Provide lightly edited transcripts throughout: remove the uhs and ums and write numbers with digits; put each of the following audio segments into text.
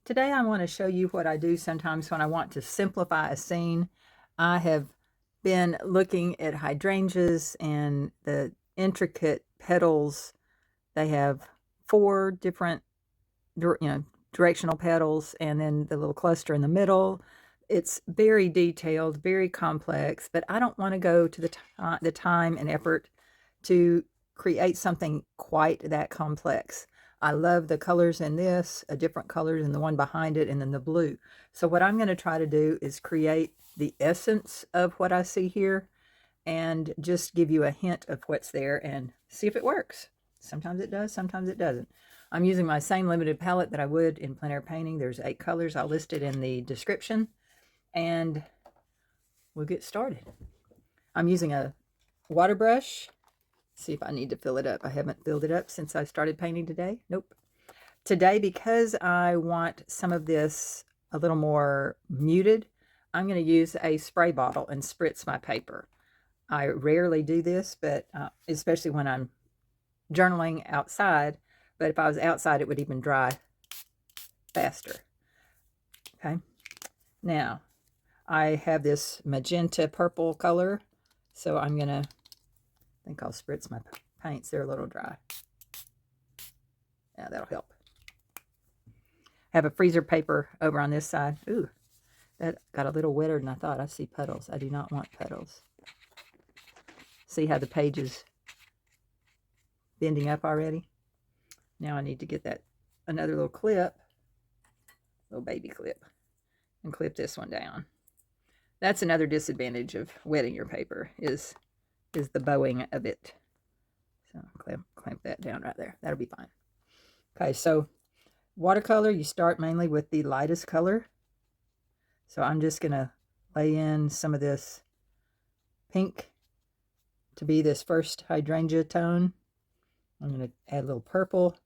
Today I want to show you what I do sometimes when I want to simplify a scene. I have been looking at hydrangeas and the intricate petals. They have four different directional petals, and then the little cluster in the middle. It's very detailed, very complex, but I don't want to go to the time and effort to create something quite that complex. I love the colors in this, a different colors in the one behind it, and then the blue. So what I'm going to try to do is create the essence of what I see here and just give you a hint of what's there and see if it works. Sometimes it does, sometimes it doesn't. I'm using my same limited palette that I would in plein air painting. There's 8 colors. I'll list it in the description, and we'll get started. I'm using a water brush. See if I need to fill it up. I haven't filled it up since I started painting today. Nope. Today, because I want some of this a little more muted, I'm going to use a spray bottle and spritz my paper. I rarely do this, but especially when I'm journaling outside. But if I was outside, it would even dry faster. Okay. Now, I have this magenta purple color, so I'm going to, I think I'll spritz my paints. They're a little dry. Yeah, that'll help. I have a freezer paper over on this side. Ooh, that got a little wetter than I thought. I see puddles. I do not want puddles. See how the page is bending up already? Now I need to get that another little clip, little baby clip, and clip this one down. That's another disadvantage of wetting your paper is the bowing of it. So clamp that down right there. That'll be fine. Okay, so watercolor, you start mainly with the lightest color. So I'm just going to lay in some of this pink to be this first hydrangea tone. I'm going to add a little purple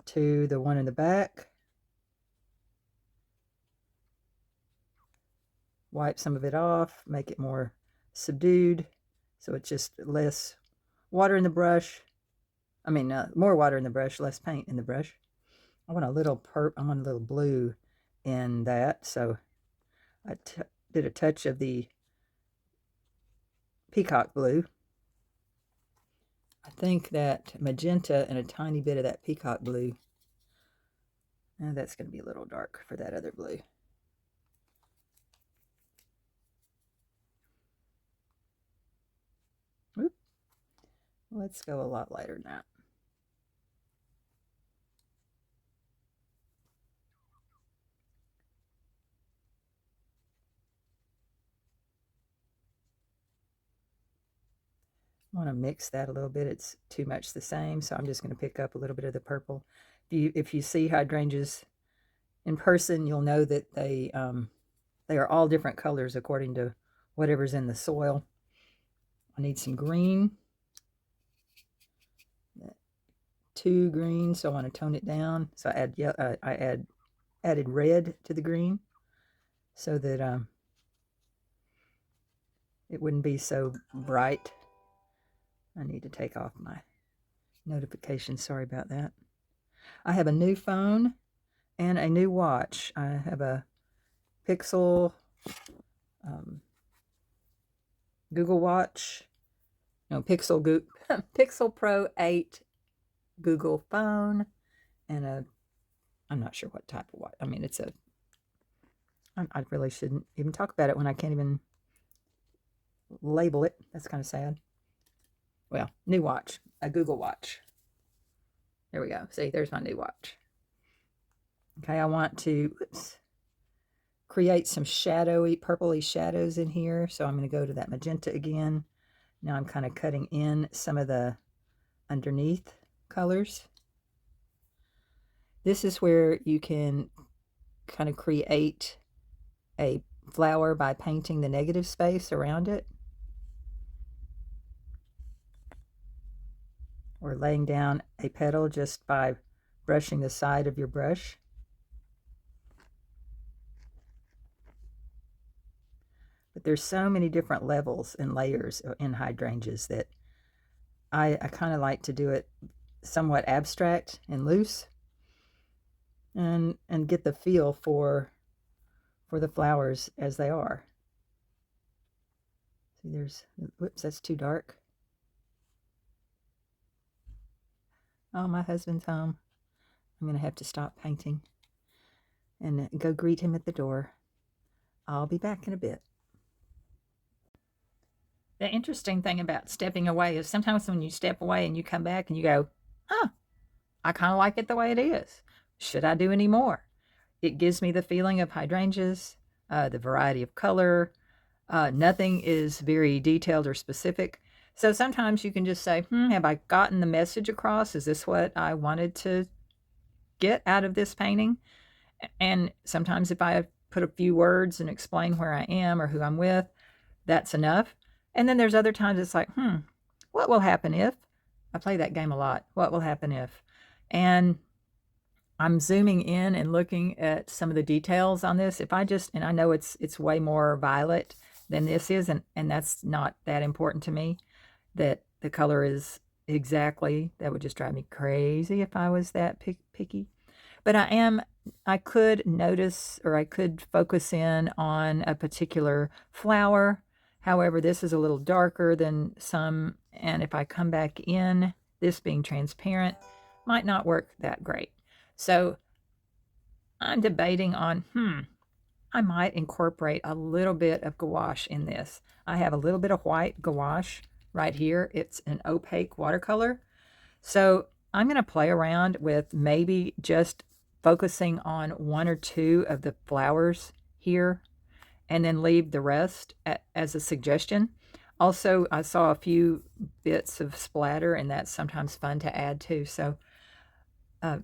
to the one in the back. Wipe some of it off, make it more subdued, so it's just less water in the brush. More water in the brush, less paint in the brush. I want a little blue in that, so I did a touch of the Peacock blue. I think that magenta and a tiny bit of that Peacock blue. Now that's going to be a little dark for that other blue. Oop. Let's go a lot lighter than that. I want to mix that a little bit. It's too much the same, so I'm just going to pick up a little bit of the purple. If you see hydrangeas in person, you'll know that they are all different colors according to whatever's in the soil. I need some green. Too green, so I want to tone it down. So I added red to the green so that it wouldn't be so bright. I need to take off my notifications. Sorry about that. I have a new phone and a new watch. I have a Pixel Google Watch. No, Pixel Pro 8 Google phone, and I'm not sure what type of watch. I really shouldn't even talk about it when I can't even label it. That's kind of sad. Well, new watch, a Google Watch. There we go. See, there's my new watch. Okay, I want to create some shadowy, purpley shadows in here. So I'm going to go to that magenta again. Now I'm kind of cutting in some of the underneath colors. This is where you can kind of create a flower by painting the negative space around it, or laying down a petal just by brushing the side of your brush. But there's so many different levels and layers in hydrangeas that I kind of like to do it somewhat abstract and loose. and get the feel for the flowers as they are. See, there's, whoops, that's too dark. Oh, my husband's home. I'm going to have to stop painting and go greet him at the door. I'll be back in a bit. The interesting thing about stepping away is sometimes when you step away and you come back and you go, huh, I kind of like it the way it is. Should I do any more? It gives me the feeling of hydrangeas, the variety of color. Nothing is very detailed or specific. So sometimes you can just say, have I gotten the message across? Is this what I wanted to get out of this painting? And sometimes if I put a few words and explain where I am or who I'm with, that's enough. And then there's other times it's like, what will happen if? I play that game a lot. What will happen if? And I'm zooming in and looking at some of the details on this. If I just, and I know it's way more violet than this is, and that's not that important to me, that the color is exactly, that would just drive me crazy if I was that picky. But I could notice, or I could focus in on a particular flower. However, this is a little darker than some, and if I come back in, this being transparent might not work that great. So I'm debating on, I might incorporate a little bit of gouache in this. I have a little bit of white gouache right here. It's an opaque watercolor. So I'm going to play around with maybe just focusing on one or two of the flowers here and then leave the rest as a suggestion. Also, I saw a few bits of splatter, and that's sometimes fun to add too. So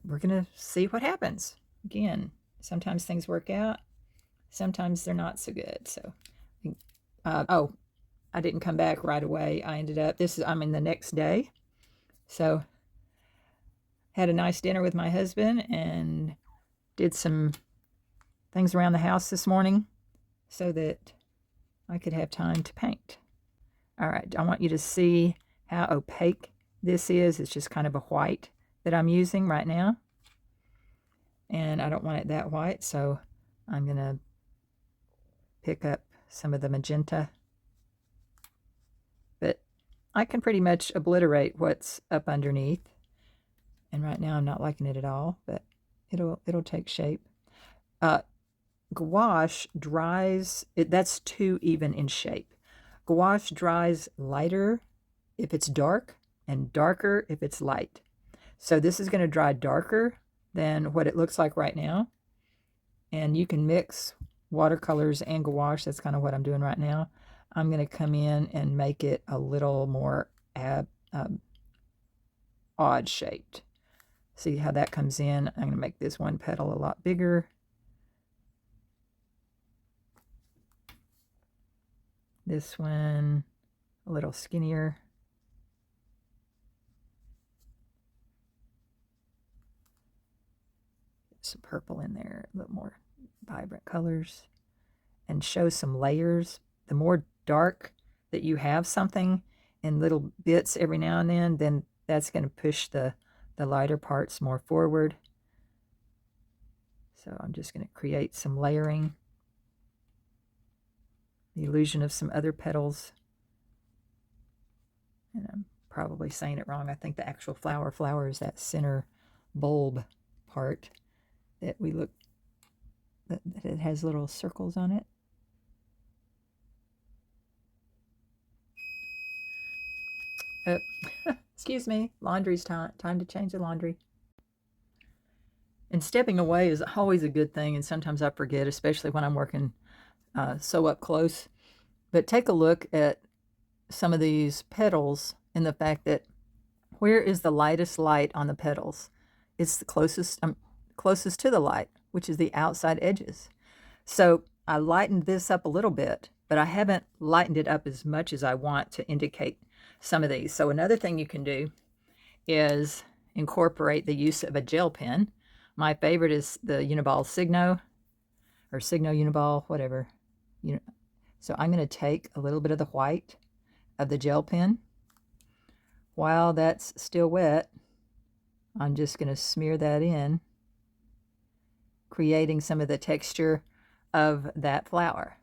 we're going to see what happens. Again, sometimes things work out, sometimes they're not so good. So, oh, I didn't come back right away. I ended up, I'm in the next day. So, had a nice dinner with my husband and did some things around the house this morning so that I could have time to paint. All right, I want you to see how opaque this is. It's just kind of a white that I'm using right now. And I don't want it that white, so I'm going to pick up some of the magenta. But I can pretty much obliterate what's up underneath. And right now I'm not liking it at all, but it'll take shape. Gouache dries, that's too even in shape. Gouache dries lighter if it's dark and darker if it's light. So this is going to dry darker than what it looks like right now. And you can mix watercolors and gouache. That's kind of what I'm doing right now. I'm going to come in and make it a little more odd shaped. See how that comes in? I'm going to make this one petal a lot bigger. This one a little skinnier. Some purple in there, a little more vibrant colors, and show some layers. The more dark that you have something in little bits every now and then that's going to push the lighter parts more forward. So I'm just going to create some layering, the illusion of some other petals. And I'm probably saying it wrong. I think the actual flower is that center bulb part that we look, that it has little circles on it. Excuse me, laundry's time to change the laundry. And stepping away is always a good thing, and sometimes I forget, especially when I'm working so up close. But take a look at some of these petals and the fact that where is the lightest light on the petals? It's the closest to the light, which is the outside edges. So I lightened this up a little bit, but I haven't lightened it up as much as I want to indicate some of these. So another thing you can do is incorporate the use of a gel pen. My favorite is the Uniball Signo, or Signo Uniball, whatever. So I'm going to take a little bit of the white of the gel pen. While that's still wet, I'm just going to smear that in creating some of the texture of that flower.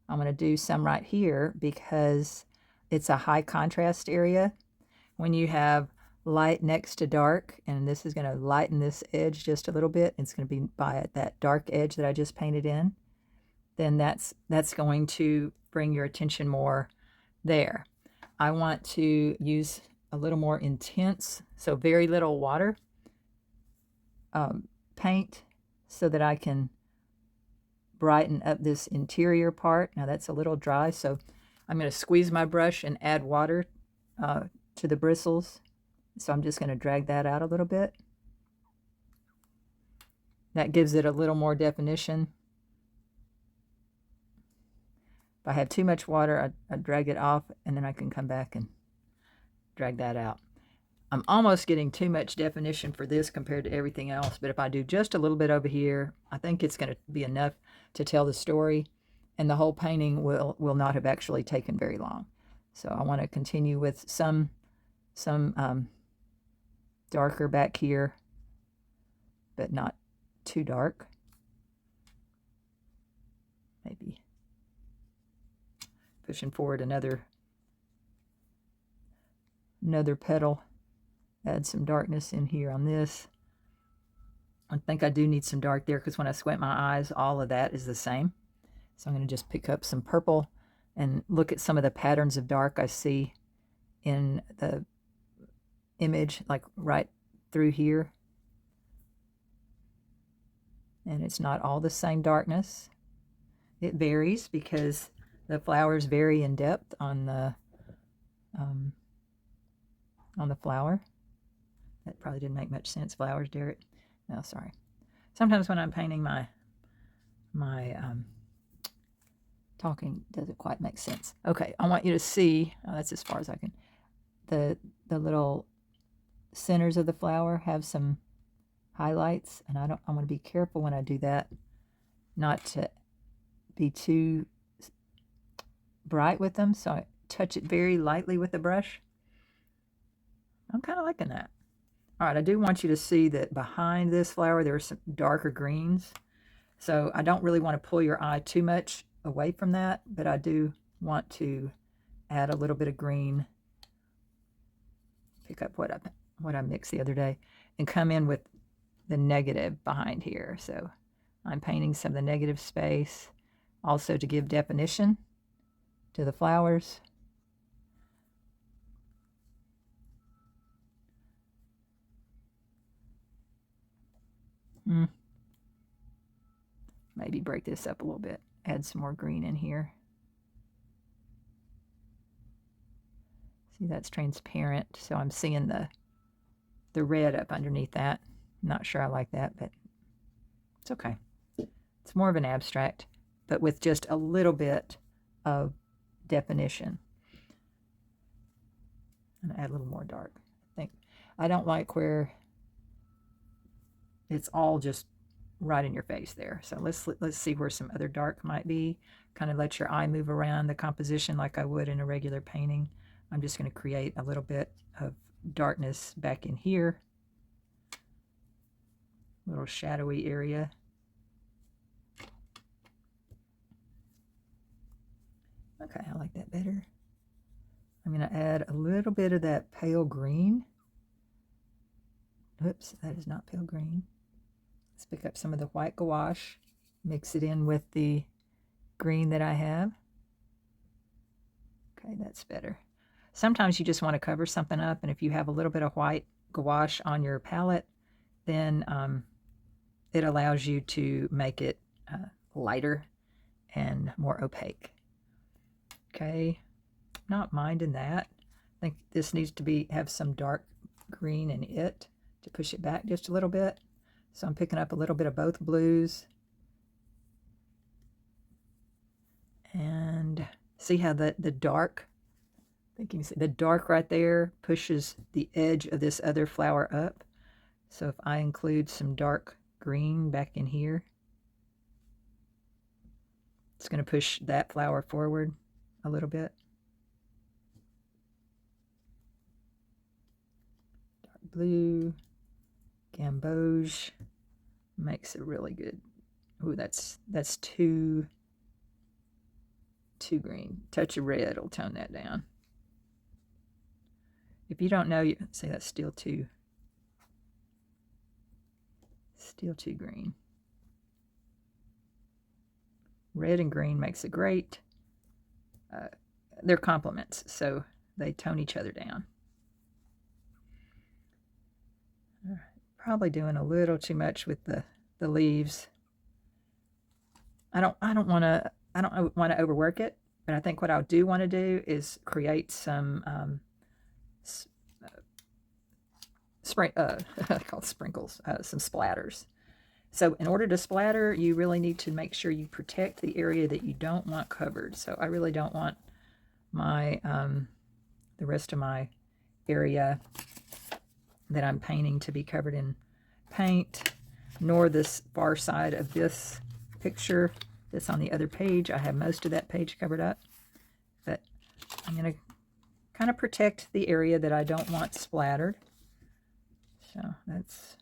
I'm going to do some right here because it's a high contrast area. When you have light next to dark, and this is going to lighten this edge just a little bit, it's going to be by that dark edge that I just painted in, then that's going to bring your attention more there. I want to use a little more intense, so very little water paint, so that I can brighten up this interior part. Now that's a little dry, so I'm going to squeeze my brush and add water to the bristles. So I'm just going to drag that out a little bit. That gives it a little more definition. If I have too much water, I drag it off, and then I can come back and drag that out. I'm almost getting too much definition for this compared to everything else, but if I do just a little bit over here, I think it's going to be enough to tell the story, and the whole painting will not have actually taken very long. So I want to continue with some darker back here, but not too dark. Maybe pushing forward another petal. Add some darkness in here on this. I think I do need some dark there because when I squint my eyes, all of that is the same. So I'm going to just pick up some purple and look at some of the patterns of dark I see in the image, like right through here. And it's not all the same darkness. It varies because the flowers vary in depth on the flower. That probably didn't make much sense. Flowers, Derek. No, sorry. Sometimes when I'm painting, my talking doesn't quite make sense. Okay, I want you to see, that's as far as I can, the little centers of the flower have some highlights, and I want to be careful when I do that not to be too bright with them, so I touch it very lightly with the brush. I'm kind of liking that. All right, I do want you to see that behind this flower there are some darker greens. So I don't really want to pull your eye too much away from that, but I do want to add a little bit of green. Pick up what I mixed the other day and come in with the negative behind here. So I'm painting some of the negative space also to give definition to the flowers. Maybe break this up a little bit. Add some more green in here. See, that's transparent, so I'm seeing the red up underneath that. I'm not sure I like that, but it's okay. It's more of an abstract, but with just a little bit of definition. And add a little more dark. I don't like where it's all just right in your face there. So let's see where some other dark might be. Kind of let your eye move around the composition like I would in a regular painting. I'm just going to create a little bit of darkness back in here. Little shadowy area. Okay, I like that better. I'm going to add a little bit of that pale green. Oops, that is not pale green. Let's pick up some of the white gouache, mix it in with the green that I have. Okay, that's better. Sometimes you just want to cover something up, and if you have a little bit of white gouache on your palette, then it allows you to make it lighter and more opaque. Okay, not minding that. I think this needs to have some dark green in it to push it back just a little bit. So I'm picking up a little bit of both blues. And see how the dark, I think you can see the dark right there pushes the edge of this other flower up. So if I include some dark green back in here, it's going to push that flower forward a little bit. Dark blue, Gamboge, Makes it really good. Ooh, that's too green. Touch of red will tone that down. If you don't know, you say that's still too green. Red and green makes a great, they're complements, so they tone each other down. Probably doing a little too much with the leaves. I don't want to overwork it, but I think what I do want to do is create some called sprinkles, some splatters. So in order to splatter, you really need to make sure you protect the area that you don't want covered. So I really don't want my the rest of my area that I'm painting to be covered in paint, nor this far side of this picture that's on the other page. I have most of that page covered up, but I'm going to kind of protect the area that I don't want splattered. So that's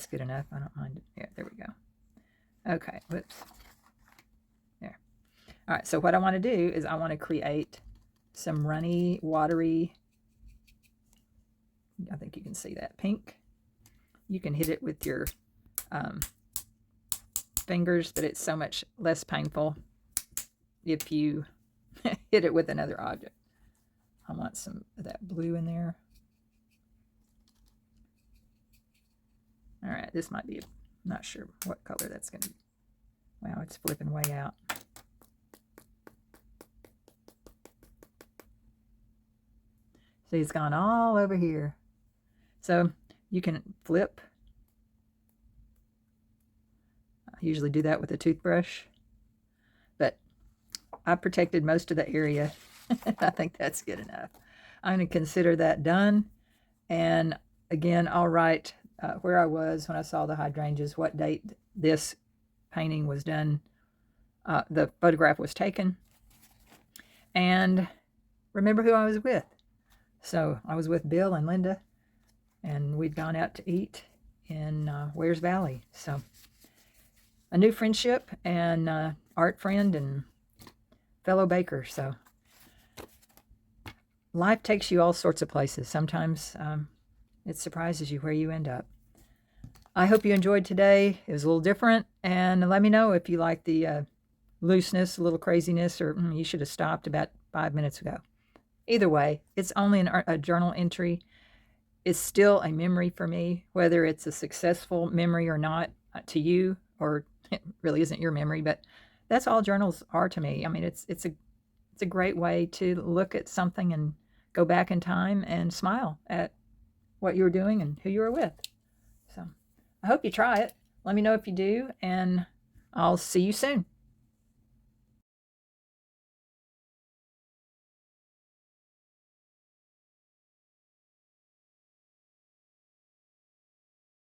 good enough. I don't mind it. Yeah, there we go. Okay, whoops. There. All right, so what I want to do is I want to create some runny, watery, I think you can see that, pink. You can hit it with your fingers, but it's so much less painful if you hit it with another object. I want some of that blue in there. All right, this might be, I'm not sure what color that's going to be. Wow, it's flipping way out. See, it's gone all over here. So you can flip. I usually do that with a toothbrush, but I protected most of the area. I think that's good enough. I'm going to consider that done. And again, I'll write where I was when I saw the hydrangeas, what date this painting was done, the photograph was taken, and remember who I was with. So I was with Bill and Linda, and we'd gone out to eat in Wares Valley. So a new friendship and art friend and fellow baker. So life takes you all sorts of places. Sometimes it surprises you where you end up. I hope you enjoyed today. It was a little different, and let me know if you like the looseness, a little craziness, or you should have stopped about 5 minutes ago. Either way, it's only a journal entry. It's still a memory for me, whether it's a successful memory or not to you, or it really isn't your memory, but that's all journals are to me. I mean, it's a great way to look at something and go back in time and smile at what you were doing and who you were with. So I hope you try it. Let me know if you do, and I'll see you soon.